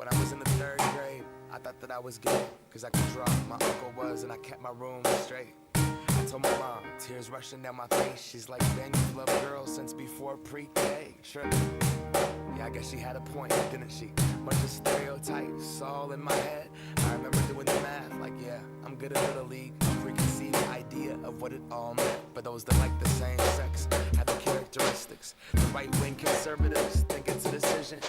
When I was in the 3rd grade, I thought that I was gay, cause I could draw. My uncle was, and I kept my room straight. I told my mom, tears rushing down my face. She's like, Ben, you've loved girls since before pre-K. Sure. Yeah, I guess she had a point, didn't she? Bunch of stereotypes all in my head. I remember doing the math, like, yeah, I'm good at Little League. A preconceived idea of what it all meant. But those that like the same sex have the characteristics. The right-wing conservatives think it's a decision.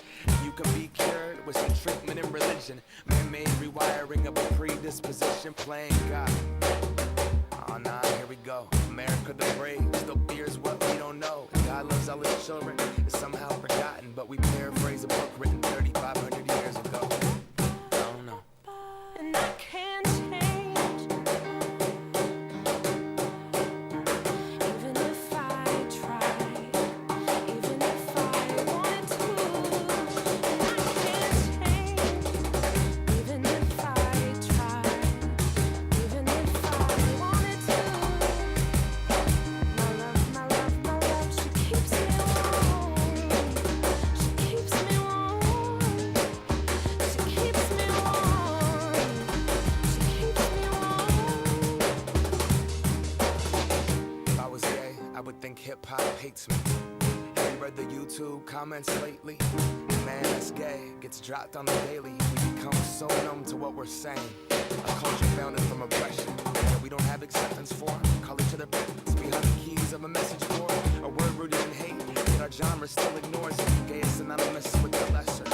You can be cured with some treatment and religion. Man-made rewiring of a predisposition, playing God. Oh nah, here we go. America the brave still fears what we don't know. God loves all his children, it's somehow forgotten. But we paraphrase a book written 3,500 years ago. I don't know. And I can't change, even if I tried, even if I wanted to. And I can't change, even if I tried, even if I wanted to. My love, she keeps me warm. She keeps me warm. She keeps me warm. She keeps me warm. If I was gay, I would think hip-hop hates me. Have you read the YouTube comments lately? Man that's gay gets dropped on the daily. We become so numb to what we're saying. A culture founded from oppression that we don't have acceptance for. Call each other it's behind the keys of a message board. A word rooted in hate, yet our genre still ignores it. Gay is synonymous with the lesser.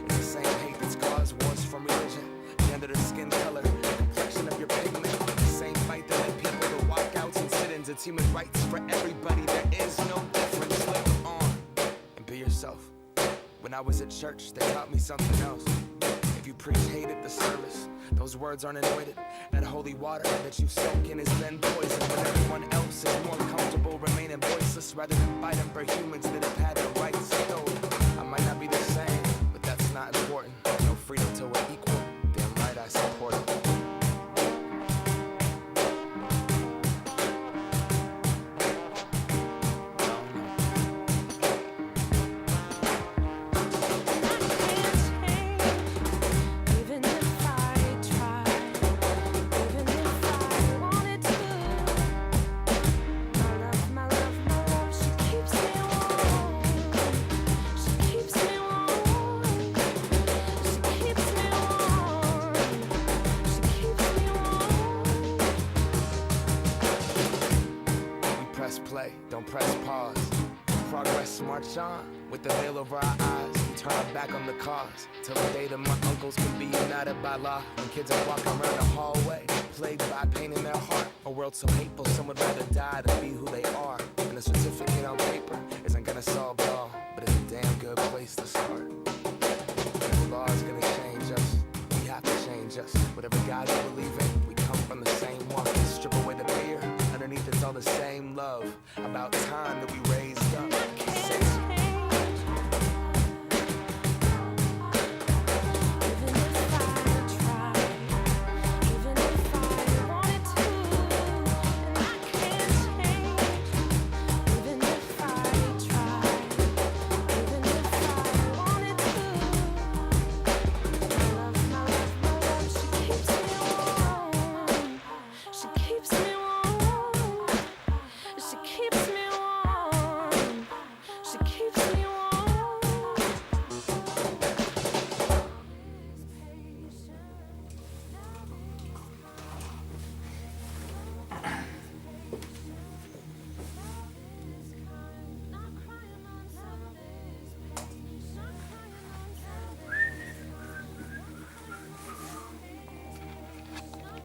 It's the same hate that's caused wars from religion, gender to skin color, the complexion of your pigment. The same fight that led people to walkouts and sit-ins. It's human rights for everybody. There is no difference. Live on and be yourself. When I was at church, they taught me something else. If you preach hate at the service, those words aren't anointed. That holy water that you've soaked in has been poisoned. When everyone else is more comfortable remaining voiceless rather than fighting for humans that have had their rights stolen. I might not be the same, but that's not important. No freedom till we're equal. Damn right I support it. Even if I tried, even if I wanted to. My love, she keeps me warm. She keeps me warm. She keeps me warm. She keeps me warm. We press play, don't press pause. Progress march on with the veil over our eyes. We turn our back on the cause till the day that my uncles can be united by law. When kids are walking around the hallway, plagued by pain in their heart. A world so hateful, some would rather die than be who they are. And a certificate on paper isn't gonna solve it all, but it's a damn good place to start.